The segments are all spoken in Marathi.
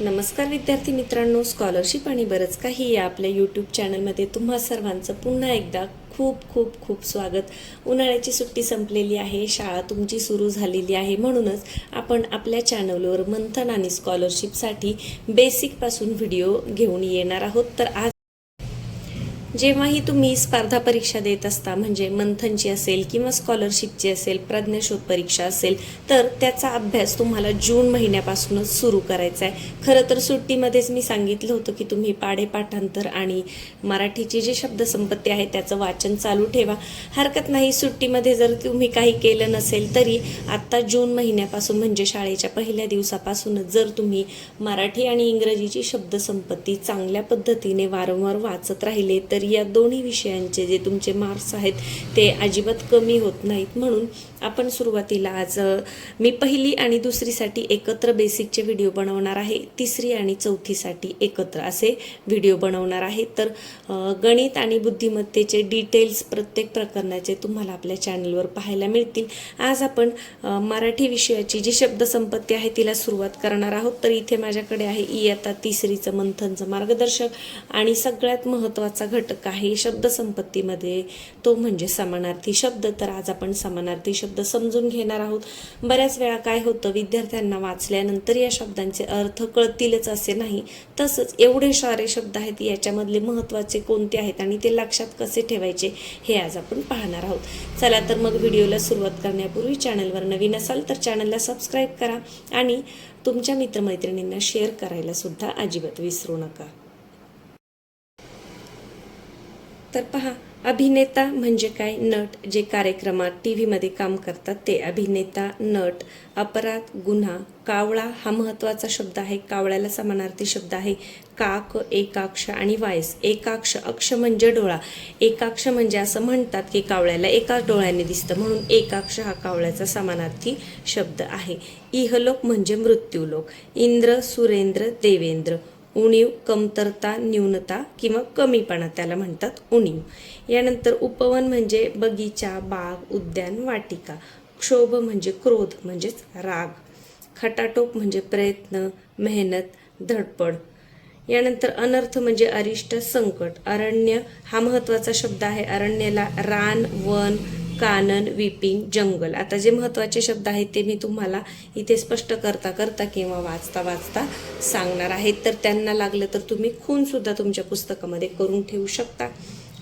नमस्कार विद्यार्थी मित्रांनो, स्कॉलरशिप आणि बरंच काही या आपल्या यूट्यूब चॅनलमध्ये तुम्हा सर्वांचं पुन्हा एकदा खूप खूप खूप स्वागत. उन्हाळ्याची सुट्टी संपलेली आहे, शाळा तुमची सुरू झालेली आहे, म्हणूनच आपण आपल्या चॅनलवर मंथन आणि स्कॉलरशिपसाठी बेसिकपासून व्हिडिओ घेऊन येणार आहोत. तर आज जेव्हाही तुम्ही स्पर्धा परीक्षा देत असता, म्हणजे मंथनची असेल किंवा स्कॉलरशिपची असेल, प्रज्ञाशोध परीक्षा असेल, तर त्याचा अभ्यास तुम्हाला जून महिन्यापासूनच सुरू करायचा आहे. खरं तर सुट्टीमध्येच मी सांगितलं होतं की तुम्ही पाढे पाठांतर आणि मराठीची जी शब्दसंपत्ती आहे त्याचं वाचन चालू ठेवा. हरकत नाही, सुट्टीमध्ये जर तुम्ही काही केलं नसेल तरी आत्ता जून महिन्यापासून म्हणजे शाळेच्या पहिल्या दिवसापासूनच जर तुम्ही मराठी आणि इंग्रजीची शब्दसंपत्ती चांगल्या पद्धतीने वारंवार वाचत राहिले तर या दोन्ही विषयांचे जे तुमचे मार्क्स आहेत ते अजिबात कमी होत नाहीत. म्हणून आपण सुरुवातीला आज मी पहिली आणि दुसरीसाठी एकत्र बेसिकचे व्हिडिओ बनवणार आहे, तिसरी आणि चौथीसाठी एकत्र असे व्हिडिओ बनवणार आहे. तर गणित आणि बुद्धिमत्तेचे डिटेल्स प्रत्येक प्रकरणाचे तुम्हाला आपल्या चॅनलवर पाहायला मिळतील. आज आपण मराठी विषयाची जी शब्दसंपत्ती आहे तिला सुरुवात करणार आहोत. तर इथे माझ्याकडे आहे इयत्ता तिसरीचं मंथनचं मार्गदर्शक आणि सगळ्यात महत्त्वाचा घटक आहे शब्दसंपत्तीमध्ये, तो म्हणजे समानार्थी शब्द. तर आज आपण समानार्थी शब्द समजून घेणार आहोत. बऱ्याच वेळा काय होतं, विद्यार्थ्यांना वाचल्यानंतर या शब्दांचे अर्थ कळतीलच असे नाही, तसंच एवढे सारे शब्द आहेत, याच्यामधले महत्त्वाचे कोणते आहेत आणि ते लक्षात कसे ठेवायचे हे आज आपण पाहणार आहोत. चला तर मग व्हिडिओला सुरुवात करण्यापूर्वी चॅनलवर नवीन असाल तर चॅनलला सबस्क्राईब करा आणि तुमच्या मित्रमैत्रिणींना शेअर करायला सुद्धा अजिबात विसरू नका. तर पहा, अभिनेता म्हणजे काय? नट, जे कार्यक्रमात टीव्हीमध्ये काम करतात ते अभिनेता, नट. अपराध, गुन्हा. कावळा हा महत्त्वाचा शब्द आहे. कावळ्याला समानार्थी शब्द आहे काक, एकाक्ष आणि वायस. एकाक्ष, अक्ष म्हणजे डोळा. एकाक्ष म्हणजे असं म्हणतात की कावळ्याला एकाच डोळ्याने दिसतं, म्हणून एकाक्ष हा कावळ्याचा समानार्थी शब्द आहे. इहलोक म्हणजे मृत्यूलोक. इंद्र, सुरेंद्र, देवेंद्र. उणीव, कमतरता, न्यूनता किंवा कमीपणा, त्याला म्हणतात उणीव. यानंतर उपवन म्हणजे बगीचा, बाग, उद्यान, वाटिका. क्षोभ म्हणजे क्रोध म्हणजेच राग. खटाटोप म्हणजे प्रयत्न, मेहनत, धडपड. यानंतर अनर्थ म्हणजे अरिष्ट, संकट. अरण्य हा महत्त्वाचा शब्द आहे. अरण्याला रान, वन, कानन, विपिन, जंगल. आता जे महत्त्वाचे शब्द आहेत ते मी तुम्हाला इथे स्पष्ट करता करता किंवा वाचता वाचता सांगणार आहेत, तर त्यांना लागलं तर तुम्ही खून सुद्धा तुमच्या पुस्तकामध्ये करून ठेवू शकता.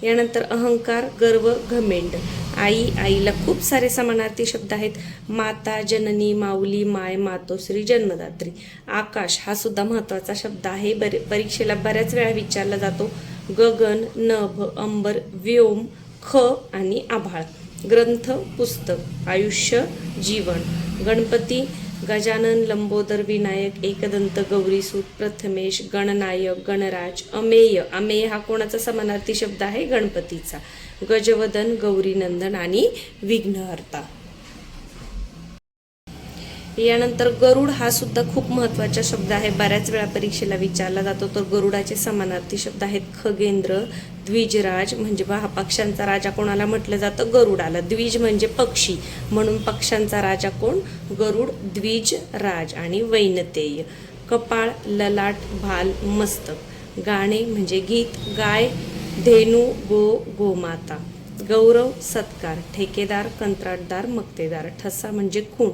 यानंतर अहंकार, गर्व, घमेंड. आई, आईला खूप सारे समानार्थी शब्द आहेत. माता, जननी, माऊली, माय, मातोश्री, जन्मदात्री. आकाश हा सुद्धा महत्त्वाचा शब्द आहे, परीक्षेला बऱ्याच वेळा विचारला जातो. गगन, नभ, अंबर, व्योम, ख आणि आभाळ. ग्रंथ, पुस्तक. आयुष्य, जीवन. गणपती, गजानन, लंबोदर, विनायक, एकदंत, गौरीसूत, प्रथमेश, गणनायक, गणराज. अमेय, अमेय हा कोणाचा समानार्थी शब्द आहे? गणपतीचा. गजवदन, गौरीनंदन आणि विघ्नहर्ता. यानंतर गरुड हा सुद्धा खूप महत्त्वाचा शब्द आहे, बऱ्याच वेळा परीक्षेला विचारला जातो. तर गरुडाचे समानार्थी शब्द आहेत खगेंद्र, द्विजराज म्हणजे हा पक्ष्यांचा राजा कोणाला म्हटलं जातं? गरुडाला. द्विज म्हणजे पक्षी, म्हणून पक्ष्यांचा राजा कोण? गरुड, द्विज, राज. आणि वैनतेय. कपाळ, ललाट, भाल, मस्तक. गाणे म्हणजे गीत, गाय, धेनू, गोमाता. गौरव, सत्कार. ठेकेदार, कंत्राटदार, मक्तेदार. ठसा म्हणजे खूण.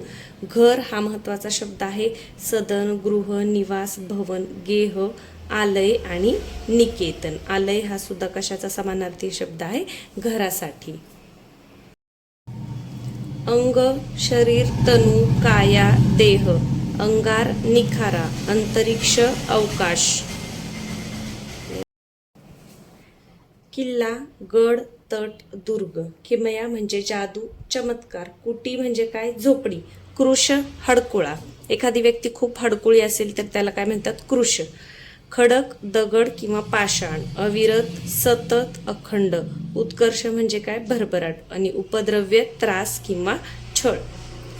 घर हा महत्त्वाचा शब्द आहे. सदन, गृह, निवास, भवन. गेह, आलय आणि निकेतन. आलय हा सुद्धा कशाचा समानार्थी शब्द आहे? घरासाठी. अंग, शरीर, तनू, काया, देह. अंगार, निखारा. अंतरिक्ष, अवकाश. किल्ला, गड, तट, दुर्ग. किमया म्हणजे जादू, चमत्कार. कुटी म्हणजे काय? झोपडी. कृश, हडकुळा. एखादी व्यक्ती खूप हडकुळी असेल तर त्याला काय म्हणतात? कृश. खडक, दगड किंवा पाषाण. अविरत, सतत, अखंड. उत्कर्ष म्हणजे काय? भरभराट. आणि उपद्रव्य, त्रास किंवा छळ.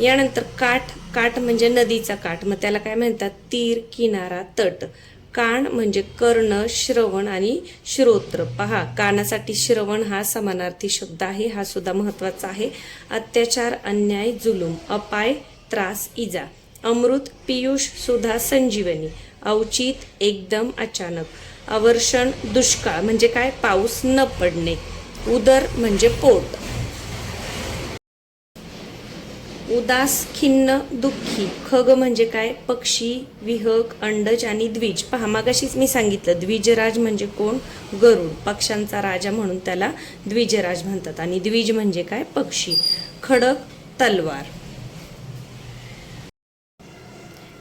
यानंतर काठ, काठ म्हणजे नदीचा काठ, मग त्याला काय म्हणतात? तीर, किनारा, तट. कान म्हणजे कर्ण, श्रवण आणि श्रोत्र. पहा, कानासाठी श्रवण हा समानार्थी शब्द आहे, हा सुद्धा महत्त्वाचा आहे. अत्याचार, अन्याय, जुलूम. अपाय, त्रास, इजा. अमृत, पियुष, सुधा, संजीवनी. अवचित एकदम अचानक. अवर्षण दुष्काळ म्हणजे काय, पाऊस न पडणे. उदर म्हणजे पोट. उदास खिन्न दुःखी. खग म्हणजे काय, पक्षी. विहग अंडज आणि द्विज. पहा मागाशीच मी सांगितलं द्विजराज म्हणजे कोण, गरुड. पक्ष्यांचा राजा म्हणून त्याला द्विजराज म्हणतात. आणि द्विज म्हणजे काय, पक्षी. खडक तलवार.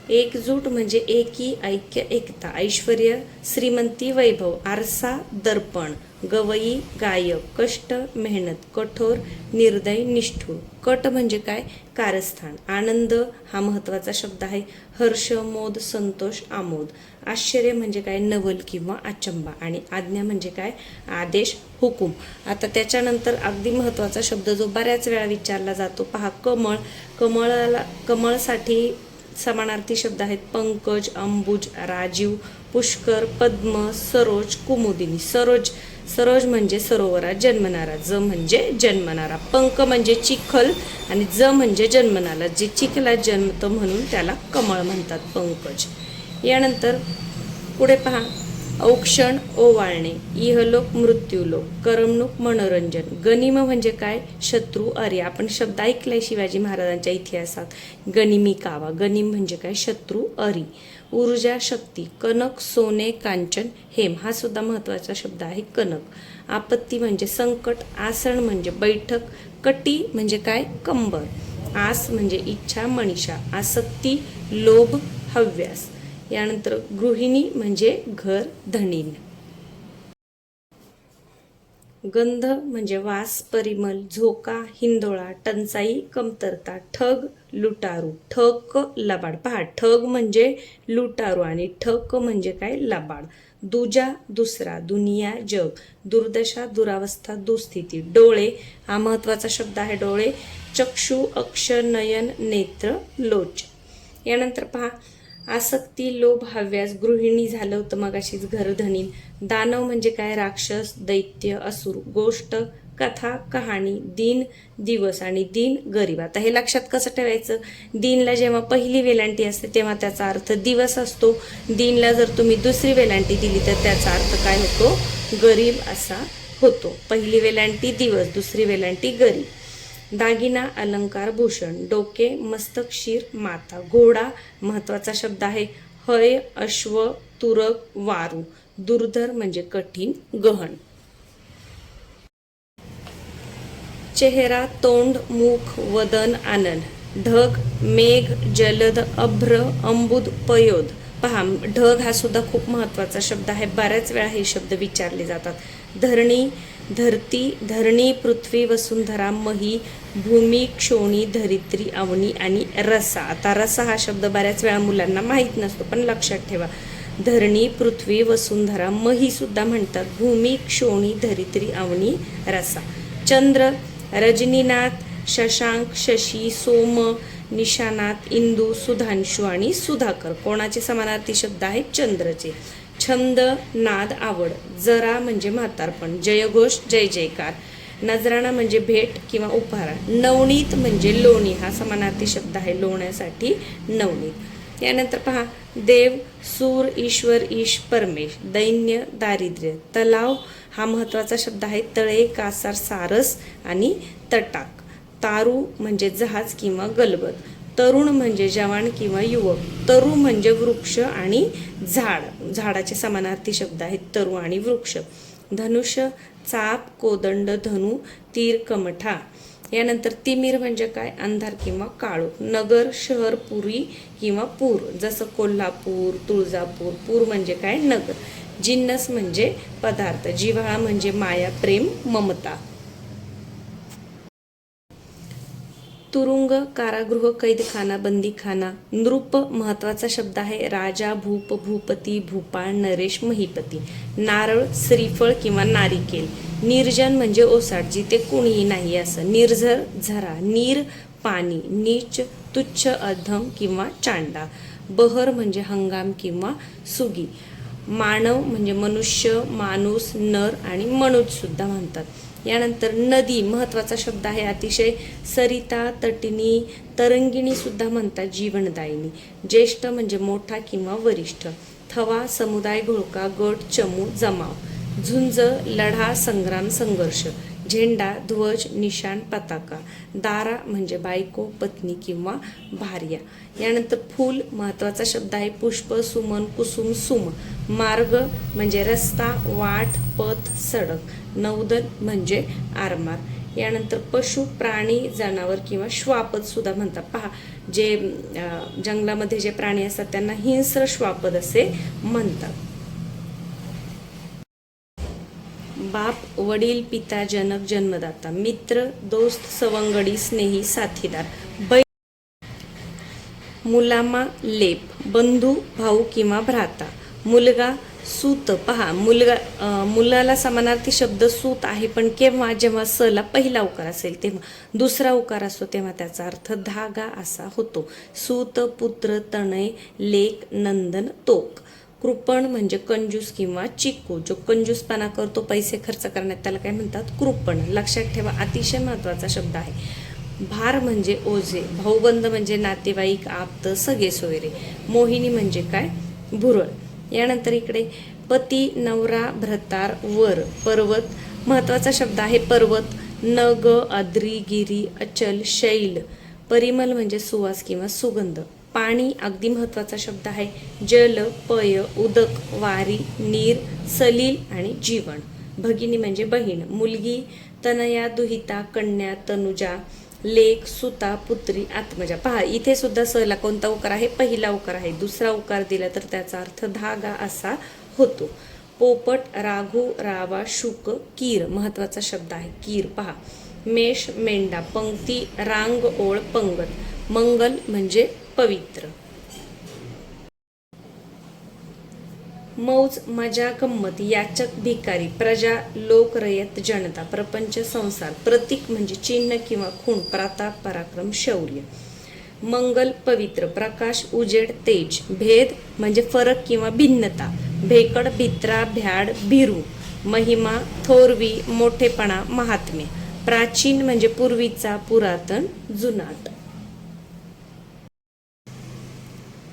एकजूट म्हणजे एकी, ऐक्य, एकता. ऐश्वर्य श्रीमंती, वैभव. आरसा दर्पण. गवई गायक. कष्ट मेहनत. कठोर निर्दय निष्ठुर. कट म्हणजे काय, कारस्थान. आनंद हा महत्वाचा शब्द आहे. हर्ष मोद संतोष आमोद. आश्चर्य म्हणजे काय, नवल किंवा अचंबा. आणि आज्ञा म्हणजे काय, आदेश हुकूम. आता त्याच्यानंतर अगदी महत्वाचा शब्द जो बऱ्याच वेळा विचारला जातो, पहा कमळ. कमळसाठी समानार्थी शब्द आहेत पंकज, अंबुज, राजीव, पुष्कर, पद्म, सरोज, कुमुदिनी. सरोज म्हणजे सरोवरात जन्मणारा. ज म्हणजे जन्मणारा. पंक म्हणजे चिखल आणि ज म्हणजे जन्मणारा, जे चिखलात जन्मतं म्हणून त्याला कमळ म्हणतात, पंकज. यानंतर पुढे पहा, औक्षण ओवाळणे. इहलोक मृत्यूलोक. करमणूक मनोरंजन. गनिम म्हणजे काय, शत्रू अरे. आपण शब्द ऐकलाय शिवाजी महाराजांच्या इतिहासात, गनिमी कावा. गनिम म्हणजे काय, शत्रू अरी. ऊर्जा शक्ती. कनक सोने कांचन हेम. हा सुद्धा महत्वाचा शब्द आहे, कनक. आपत्ती म्हणजे संकट. आसन म्हणजे बैठक. कटी म्हणजे काय, कंबर. आस म्हणजे इच्छा मनीषा. आसक्ती लोभ हव्यास. यानंतर गृहिणी म्हणजे घर धनीन. गंध म्हणजे वास परिमल. झोका हिंदोळा. टंचाई कमतरता. ठग लुटारू. ठक लबाड. पहा ठग म्हणजे लुटारू आणि ठक म्हणजे काय, लबाड. दुजा दुसरा. दुनिया जग. दुर्दशा दुरावस्था दुस्थिती. डोळे हा महत्वाचा शब्द आहे, डोळे. चक्षु अक्ष नयन नेत्र लोच. यानंतर पहा, आसक्ती लोभ हव्यास. गृहिणी झालं होतं मगाशीच, घरधनी. दानव म्हणजे काय, राक्षस दैत्य असुर. गोष्ट कथा कहाणी. दिन दिवस आणि दिन गरीब. आता हे लक्षात कसं ठेवायचं, दिनला जेव्हा पहिली वेलांटी असते तेव्हा त्याचा अर्थ दिवस असतो. दिनला जर तुम्ही दुसरी वेलांटी दिली तर त्याचा अर्थ काय होतो, गरीब असा होतो. पहिली वेलांटी दिवस, दुसरी वेलांटी गरीब. दागिना अलंकार भूषण. डोके मस्तक शिर माथा. घोडा महत्वाचा शब्द आहे. हय अश्व तुरक वारू. दुर्धर म्हणजे कठीण गहन. चेहरा तोंड मुख वदन आनन. ढग मेघ जलद अभ्र अंबुद पयोध. पहा ढग हा सुद्धा खूप महत्वाचा शब्द आहे, बऱ्याच वेळा हे शब्द विचारले जातात. धरणी धरती. धरणी पृथ्वी वसुंधरा मही. भूमी क्षोणी धरित्री अवनी आणि रसा. आता रसा हा शब्द बऱ्याच वेळा मुलांना माहीत नसतो, पण लक्षात ठेवा. धरणी पृथ्वी वसुंधरा मही सुद्धा म्हणतात. भूमी क्षोणी धरित्री अवनी रसा. चंद्र रजनीनाथ शशांक शशी सोम निशानात इंदू सुधांशु आणि सुधाकर. कोणाचे समानार्थी शब्द आहेत, चंद्रचे. छंद नाद आवड. जरा म्हणजे म्हातारपण. जयघोष जय जयकार. नजराणा म्हणजे भेट किंवा उपहार. नवनीत म्हणजे लोणी. हा समानार्थी शब्द आहे, लोण्यासाठी नवनीत. यानंतर पहा, देव सूर ईश्वर ईश परमेश. दैन्य दारिद्र्य. तलाव हा महत्वाचा शब्द आहे. तळे कासार सारस आणि तटाक. तारू म्हणजे जहाज किंवा गलबत. तरुण म्हणजे जवान किंवा युवक. तरु म्हणजे वृक्ष आणि झाड. झाडाचे समानार्थी शब्द आहेत तरु आणि वृक्ष. धनुष्य चाप कोदंड धनु तीर कमठा. यानंतर तिमिर म्हणजे काय, अंधार किंवा काळोख. नगर शहर पुरी किंवा पूर, जसं कोल्हापूर तुळजापूर. पूर म्हणजे काय, नगर. जिन्नस म्हणजे पदार्थ. जिव्हाळा म्हणजे माया प्रेम ममता. तुरुंग कारागृह कैदखाना बंदीखाना. नृप महत्वाचा शब्द आहे. राजा भूप भूपती भूपाळ नरेश महीपती. नारळ श्रीफळ किंवा नारिकेल. निर्जन म्हणजे ओसाड, जिथे कोणीही नाही असं. निर्झर झरा. नीर पाणी. नीच तुच्छ अधम किंवा चांडा. बहर म्हणजे हंगाम किंवा सुगी. मानव म्हणजे मनुष्य माणूस नर आणि मनुज सुद्धा म्हणतात. यानंतर नदी महत्वाचा शब्द आहे अतिशय. सरिता तटिनी तरंगिणी सुद्धा म्हणतात जीवनदायिनी. ज्येष्ठ म्हणजे मोठा किंवा वरिष्ठ. थवा समुदाय घोळका गट चमू जमाव. झुंज लढा संग्राम संघर्ष. झेंडा ध्वज निशाण पताका. दारा म्हणजे बायको पत्नी किंवा भार्या. यानंतर फूल महत्वाचा शब्द आहे पुष्प सुमन कुसुम सुम. मार्ग म्हणजे रस्ता वाट पथ सडक. नौदल म्हणजे आरमार. यानंतर पशु प्राणी जनावर किंवा श्वापद सुद्धा म्हणतात. पहा जे जंगलामध्ये जे प्राणी असतात त्यांना हिंस्र श्वापद असे म्हणतात. बाप वडील पिता जनक जन्मदाता. मित्र दोस्त सवंगडी स्नेही साथीदार. मुलामा लेप. बंधू भाऊ किंवा भ्राता. मुलगा सूत. पहा मुलाला समानार्थी शब्द सूत आहे, पण केव्हा जेव्हा स ला पहिला उकार असेल तेव्हा. दुसरा उकार असतो तेव्हा त्याचा अर्थ धागा असा होतो. सूत पुत्र तनय लेक नंदन तोक. कृपण म्हणजे कंजूस किंवा चिक्कू. जो कंजूसपणा करतो पैसे खर्च करण्यात त्याला काय म्हणतात कृपण. लक्षात ठेवा अतिशय महत्वाचा शब्द आहे. भार म्हणजे ओझे. भाऊबंद म्हणजे नातेवाईक आप्त सगळे सोयरे. मोहिनी म्हणजे काय भुरळ. यानंतर इकडे पती नवरा भ्रतार वर. पर्वत महत्वाचा शब्द आहे पर्वत. नग अद्री गिरी अचल शैल. परिमल म्हणजे सुवास किंवा सुगंध. पाणी अगदी महत्वाचा शब्द आहे. जल पय उदक वारी नीर सलील आणि जीवन. भगिनी म्हणजे बहीण. मुलगी तनया दुहिता कन्या तनुजा. लेक सुता पुत्री आत्मजा. पहा इथे सुद्धा स ला कोणता उकार आहे पहिला उकार आहे. दुसरा उकार दिला तर त्याचा अर्थ धागा असा होतो. पोपट राघू रावा शुक कीर. महत्वाचा शब्द आहे कीर. पहा मेष मेंढा. पंक्ती रांग ओळ पंगत. मंगल म्हणजे पवित्र. मौज मजा गंमत. याचक भिकारी. प्रजा लोक रयत जनता. प्रपंच संसार. प्रतीक म्हणजे चिन्ह किंवा खूण. प्रताप पराक्रम शौर्य. मंगल पवित्र. प्रकाश उजेड तेज. भेद म्हणजे फरक किंवा भिन्नता. भेकड भित्रा भ्याड भिरू. महिमा थोरवी मोठेपणा महात्म्य. प्राचीन म्हणजे पूर्वीचा पुरातन जुनाट.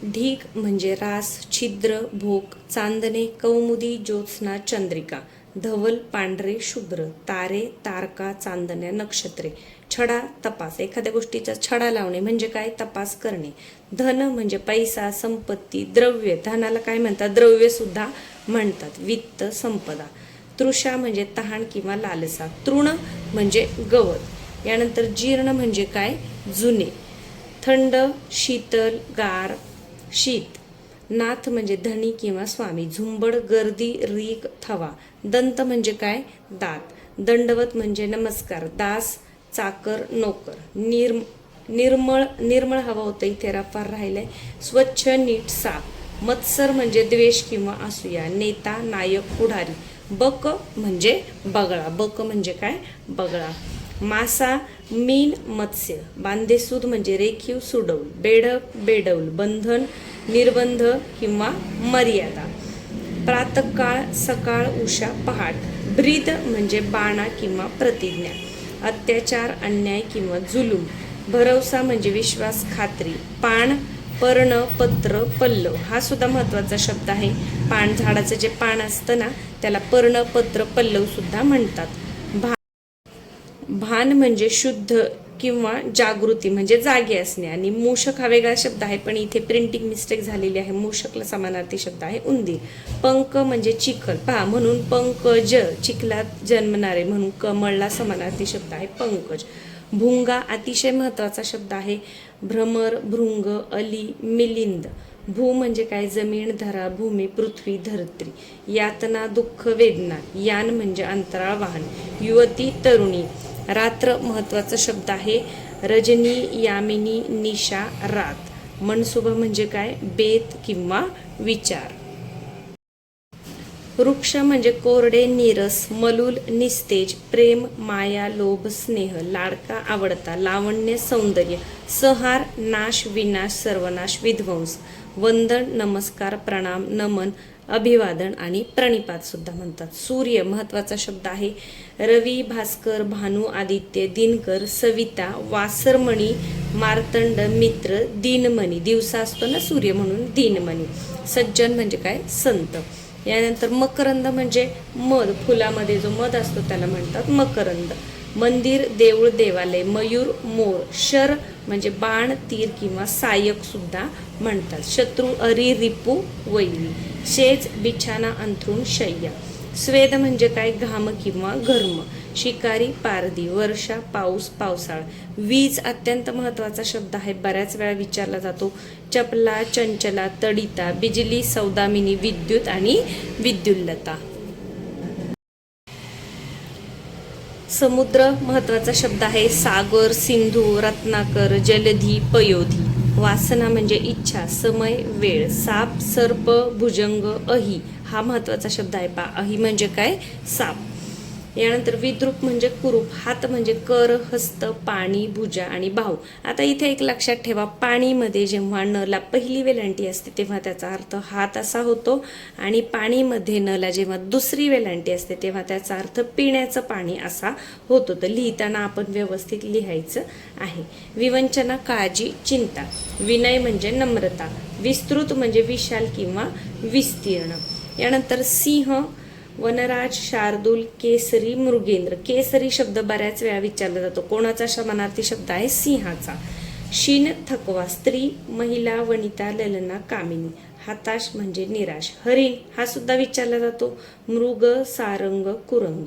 ढीग म्हणजे रास छिद्र भोक. चांदणे कौमुदी ज्योत्स्ना चंद्रिका. धवल पांढरे शुभ्र. तारे तारका चांदण्या नक्षत्रे. छडा तपास. एखाद्या गोष्टीचा छडा लावणे म्हणजे काय तपास करणे. धन म्हणजे पैसा संपत्ती द्रव्य. धनाला काय म्हणतात द्रव्य सुद्धा म्हणतात. वित्त संपदा. तृषा म्हणजे तहान किंवा लालसा. तृण म्हणजे गवत. यानंतर जीर्ण म्हणजे काय जुने. थंड शीतल गार शीत. नाथ म्हणजे धनी किंवा स्वामी. झुंबड गर्दी रीक थवा. दंत म्हणजे काय दात. दंडवत म्हणजे नमस्कार. दास चाकर नोकर. निर्मळ हवा होतं इथे रफार राहिलंय. स्वच्छ नीट साफ. मत्सर म्हणजे द्वेष किंवा असूया. नेता नायक पुढारी. बक म्हणजे बगळा. बक म्हणजे काय बगळा. मासा मीन मत्स्य. बांधेसूद म्हणजे रेखीव सुडौल. बेडक बेडौल. बंधन निर्बंध किंवा मर्यादा. प्रातःकाळ सकाळ उषा पहाट. ब्रीद म्हणजे बाणा किंवा प्रतिज्ञा. अत्याचार अन्याय किंवा जुलूम. भरवसा म्हणजे विश्वास खात्री. पान पर्ण पत्र पल्लव. हा सुद्धा महत्वाचा शब्द आहे. पान झाडाचं जे पान असतं ना त्याला पर्ण पत्र पल्लव सुद्धा म्हणतात. भान म्हणजे शुद्ध किंवा जागृती म्हणजे जागे असणे. आणि मूषक हा वेगळा शब्द आहे पण इथे प्रिंटिंग मिस्टेक झालेली आहे. मूषकला समानार्थी शब्द आहे उंदीर. पंक म्हणजे चिखल. पहा म्हणून पंकज चिखलात जन्मणारे म्हणून कमळला समानार्थी शब्द आहे पंकज. भुंगा अतिशय महत्वाचा शब्द आहे. भ्रमर भृंग अली मिलिंद. भू म्हणजे काय जमीन धरा भूमी पृथ्वी धरित्री. यातना दुःख वेदना. यान म्हणजे अंतराळ वाहन. युवती तरुणी. रात्र महत्वाचा शब्द आहे. रजनी यामिनी निशा रात. मनसुबा म्हणजे काय बेत किंवा विचार. वृक्ष म्हणजे कोरडे नीरस मलूल निस्तेज. प्रेम माया लोभ स्नेह. लाडका आवडता. लावण्य सौंदर्य. संहार नाश विनाश सर्वनाश विध्वंस. वंदन, नमस्कार, प्रणाम, नमन, अभिवादन आणि प्रणिपात सुद्धा म्हणतात. सूर्य महत्वाचा शब्द आहे. रवी, भास्कर, भानू, आदित्य, दिनकर, सविता, वासरमणी, मार्तंड, मित्र, दिनमणी. दिवसा असतो ना सूर्य म्हणून दिनमणी. सज्जन म्हणजे काय? संत. यानंतर मकरंद म्हणजे मध, फुलामध्ये जो मध असतो त्याला म्हणतात मकरंद. मंदिर, देऊळ, देवालय. मयूर, मोर. शर म्हणजे बाण, तीर किंवा सायक सुद्धा म्हणतात. शत्रू, अरी, रिपू, वैरी. शेज, बिछाना, अंथरूण, शय्या. स्वेद म्हणजे काय? घाम किंवा घर्म. शिकारी, पारधी. वर्षा, पाऊस, पावसाळा. वीज अत्यंत महत्वाचा शब्द आहे, बऱ्याच वेळा विचारला जातो. चपला, चंचला, तडिता. बिजली, सौदामिनी, विद्युत आणि विद्युल्लता. समुद्र महत्वाचा शब्द आहे. सागर, सिंधू, रत्नाकर, जलधी, पयोधी. वासना म्हणजे इच्छा, समय, वेळ. साप, सर्प, भुजंग, अही. हा महत्वाचा शब्द आहे. अही म्हणजे काय? साप. यानंतर विद्रूप म्हणजे कुरूप. हात म्हणजे कर, हस्त, पाणी, भुजा आणि बाहू. आता इथे एक लक्षात ठेवा, पाणीमध्ये जेव्हा नला पहिली वेलांटी असते तेव्हा त्याचा अर्थ हात असा होतो, आणि पाणीमध्ये नला जेव्हा दुसरी वेलांटी असते तेव्हा त्याचा अर्थ पिण्याचं पाणी असा होतो. तर लिहिताना आपण व्यवस्थित लिहायचं आहे. विवंचना, काळजी, चिंता. विनय म्हणजे नम्रता. विस्तृत म्हणजे विशाल किंवा विस्तीर्ण. यानंतर सिंह, वनराज, शार्दूल, केसरी, मृगेंद्र. केसरी शब्द बऱ्याच वेळा विचारला जातो. कोणाचा समानार्थी शब्द आहे? सिंहाचा. शीन, थकवा. स्त्री, महिला, वनिता, ललना, कामिनी. हताश म्हणजे निराश. हरिण हा सुद्धा विचारला जातो. मृग, सारंग, कुरंग.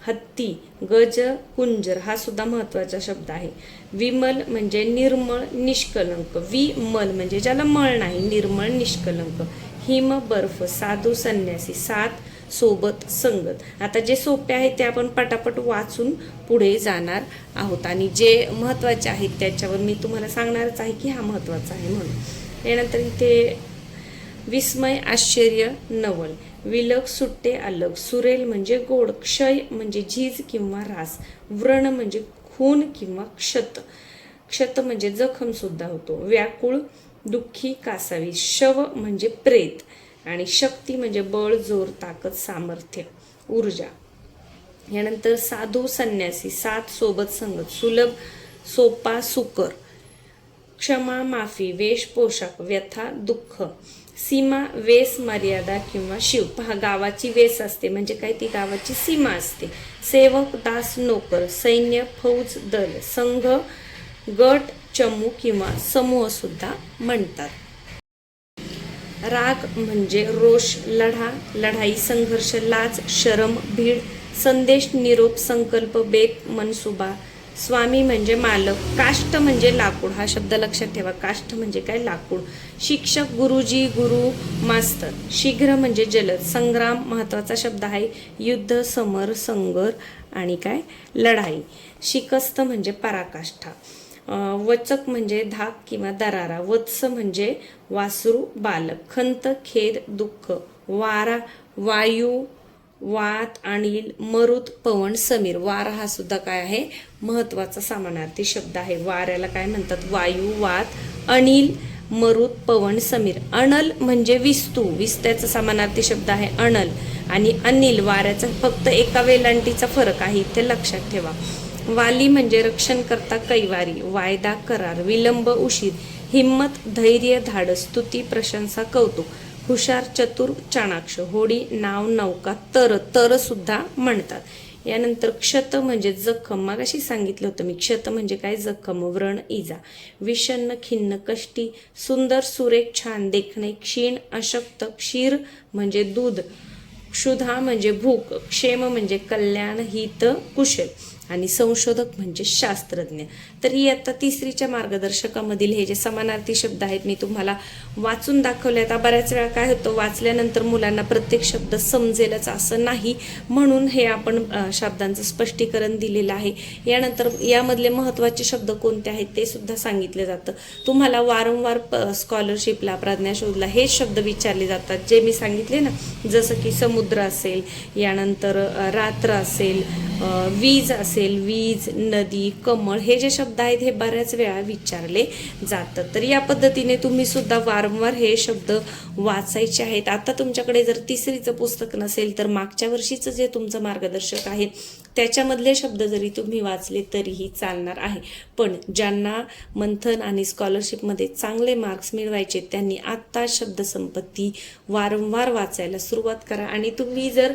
हत्ती, गज, कुंजर हा सुद्धा महत्वाचा शब्द आहे. विमल म्हणजे निर्मळ, निष्कलंक. विमल म्हणजे ज्याला मळ नाही, निर्मळ, निष्कलंक. हिम, बर्फ. साधू, संन्यासी. साथ, सोबत, संगत. आता जे सोपे आहे ते आपण पटापट वाचून पुढे जाणार आहोत, आणि जे महत्त्वाचे आहेत त्याच्यावर मी तुम्हाला सांगणारच आहे की हा महत्त्वाचा आहे म्हणून. यानंतर इथे विस्मय, आश्चर्य, नवल. विलग, सुट्टे, अलग. सुरेल म्हणजे गोड. क्षय म्हणजे झीज किंवा रास. व्रण म्हणजे खून किंवा क्षत. क्षत म्हणजे जखम सुद्धा होतो. व्याकुळ, दुःखी, कासावी. शव म्हणजे प्रेत, आणि शक्ती म्हणजे बळ, जोर, ताकद, सामर्थ्य, ऊर्जा. यानंतर साधू, संन्यासी. साथ, सोबत, संगत. सुलभ, सोपा, सुकर. क्षमा, माफी. वेश, पोशाख. व्यथा, दुःख. सीमा, वेस, मर्यादा किंवा शिव. पहा, गावाची वेस असते म्हणजे काय? ती गावाची सीमा असते. सेवक, दास, नोकर. सैन्य, फौज, दल. संघ, गट, चमू किंवा समूह सुद्धा म्हणतात. राग म्हणजे रोष, लढा, लढाई, संघर्ष, लाज, शरम, भीड. संदेश, निरोप, संकल्प, बेत, मनसुबा. स्वामी म्हणजे मालक. काष्ट म्हणजे लाकूड. हा शब्द लक्षात ठेवा. काष्ट म्हणजे काय? लाकूड. शिक्षक, गुरुजी, गुरु, मास्तर. शीघ्र म्हणजे जलद. संग्राम महत्वाचा शब्द आहे. युद्ध, समर, संगर आणि काय? लढाई. शिकस्त म्हणजे पराकाष्ठा. वचक म्हणजे धाक किंवा दरारा. वत्स म्हणजे वासरू, बालक. खंत, खेद, दुःख. वारा, वायू, वात, अनिल, मरुत, पवन, समीर. वारा हा सुद्धा काय आहे? महत्वाचा समानार्थी शब्द आहे. वाऱ्याला काय म्हणतात? वायू, वात, अनिल, मरुत, पवन, समीर. अनल म्हणजे विस्तू. विस्त्याचा समानार्थी शब्द आहे अनल, आणि अनिल वाऱ्याचा फक्त एका वेलांटीचा फरक आहे, ते लक्षात ठेवा. वाली म्हणजे रक्षण करता, कैवारी. वायदा, करार. विलंब, उशीर. हिम्मत, धैर्य, धाडस. स्तुती, प्रशंसा, कौतुक. हुशार, चतुर, चाणाक्ष. होडी, नाव, नौका. तर सुद्धा म्हणतात. यानंतर क्षत म्हणजे जखम. मगाशी सांगितलं होतं मी, क्षत म्हणजे काय? जखम, व्रण, इजा. विषण्ण, खिन्न, कष्टी. सुंदर, सुरेख, छान, देखणे. क्षीण, अशक्त. क्षीर म्हणजे दूध. क्षुधा म्हणजे भूक. क्षेम म्हणजे कल्याण, हित, कुशल. आणि संशोधक म्हणजे शास्त्रज्ञ. तर इयत्ता तिसरीच्या मार्गदर्शकामधील हे जे समानार्थी शब्द आहेत मी तुम्हाला वाचून दाखवले. आता बऱ्याच वेळा काय होतं, वाचल्यानंतर मुलांना प्रत्येक शब्द समजेलच असं नाही, म्हणून हे आपण शब्दांचं स्पष्टीकरण दिलेलं आहे. यानंतर यामधले महत्त्वाचे शब्द कोणते आहेत ते सुद्धा सांगितले जातं. तुम्हाला वारंवार स्कॉलरशिपला, प्रज्ञाशोधला हे शब्द विचारले जातात जे मी सांगितले ना, जसं की समुद्र असेल, यानंतर रात्र असेल, वीज असेल, असेल, वीज, नदी, कमळ हे जे शब्द आहेत हे बऱ्याच वेळा विचारले जातात. तर या पद्धतीने तुम्ही सुद्धा वारंवार हे शब्द वाचायचे आहेत. आता तुमच्याकडे जर तिसरीचं पुस्तक नसेल तर मागच्या वर्षीचं जे तुमचं मार्गदर्शक आहे त्याच्यामधले शब्द जरी तुम्ही वाचले तरीही चालणार आहे. पण ज्यांना मंथन आणि स्कॉलरशिपमध्ये चांगले मार्क्स मिळवायचे त्यांनी आत्ता शब्दसंपत्ती वारंवार वाचायला सुरुवात करा आणि तुम्ही जर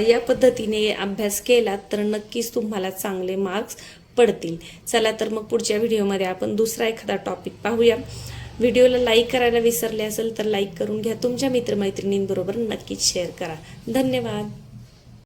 या पद्धतीने अभ्यास केलात तर नक्कीच तुम्हाला चांगले मार्क्स पडतील. चला तर मग पुढच्या व्हिडिओमध्ये आपण दुसरा एखादा टॉपिक पाहूया. व्हिडिओला लाईक करायला विसरले असेल तर लाईक करून घ्या. तुमच्या मित्रमैत्रिणींबरोबर नक्कीच शेअर करा. धन्यवाद.